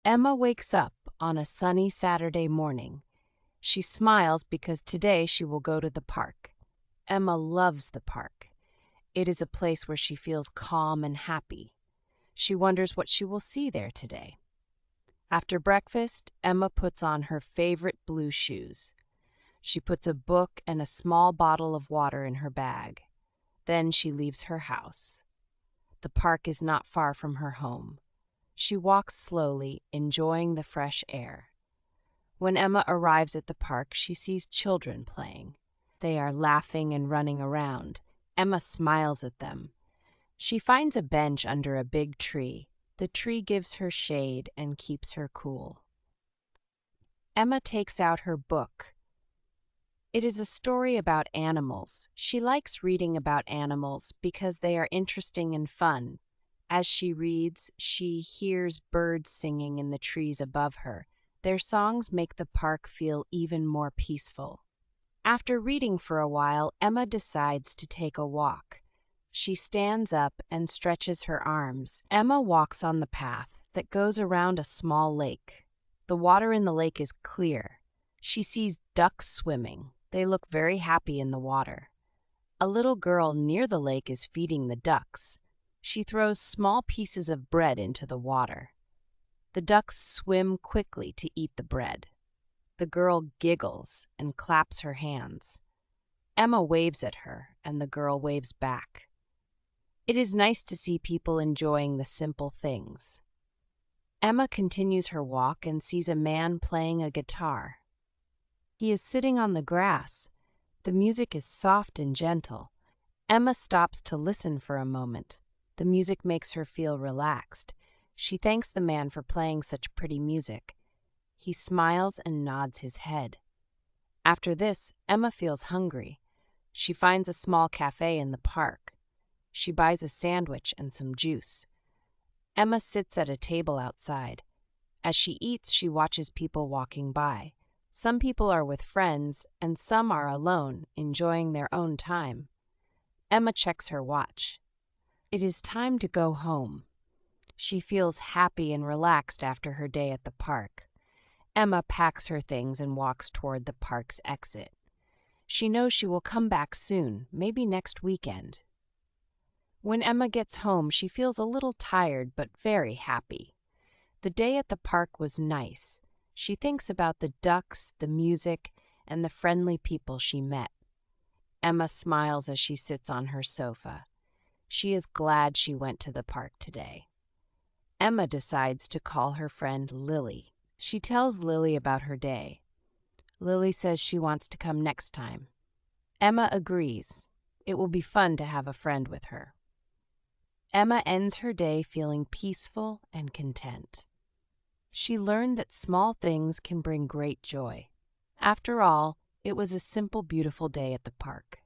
Emma wakes up on a sunny Saturday morning. She smiles because today she will go to the park. Emma loves the park. It is a place where she feels calm and happy. She wonders what she will see there today. After breakfast, Emma puts on her favorite blue shoes. She puts a book and a small bottle of water in her bag. Then she leaves her house. The park is not far from her home. She walks slowly, enjoying the fresh air. When Emma arrives at the park, she sees children playing. They are laughing and running around. Emma smiles at them. She finds a bench under a big tree. The tree gives her shade and keeps her cool. Emma takes out her book. It is a story about animals. She likes reading about animals because they are interesting and fun. As she reads, she hears birds singing in the trees above her. Their songs make the park feel even more peaceful. After reading for a while, Emma decides to take a walk. She stands up and stretches her arms. Emma walks on the path that goes around a small lake. The water in the lake is clear. She sees ducks swimming. They look very happy in the water. A little girl near the lake is feeding the ducks. She throws small pieces of bread into the water. The ducks swim quickly to eat the bread. The girl giggles and claps her hands. Emma waves at her, and the girl waves back. It is nice to see people enjoying the simple things. Emma continues her walk and sees a man playing a guitar. He is sitting on the grass. The music is soft and gentle. Emma stops to listen for a moment. The music makes her feel relaxed. She thanks the man for playing such pretty music. He smiles and nods his head. After this, Emma feels hungry. She finds a small cafe in the park. She buys a sandwich and some juice. Emma sits at a table outside. As she eats, she watches people walking by. Some people are with friends, and some are alone, enjoying their own time. Emma checks her watch. It is time to go home. She feels happy and relaxed after her day at the park. Emma packs her things and walks toward the park's exit. She knows she will come back soon, maybe next weekend. When Emma gets home, she feels a little tired but very happy. The day at the park was nice. She thinks about the ducks, the music, and the friendly people she met. Emma smiles as she sits on her sofa. She is glad she went to the park today. Emma decides to call her friend Lily. She tells Lily about her day. Lily says she wants to come next time. Emma agrees. It will be fun to have a friend with her. Emma ends her day feeling peaceful and content. She learned that small things can bring great joy. After all, it was a simple, beautiful day at the park.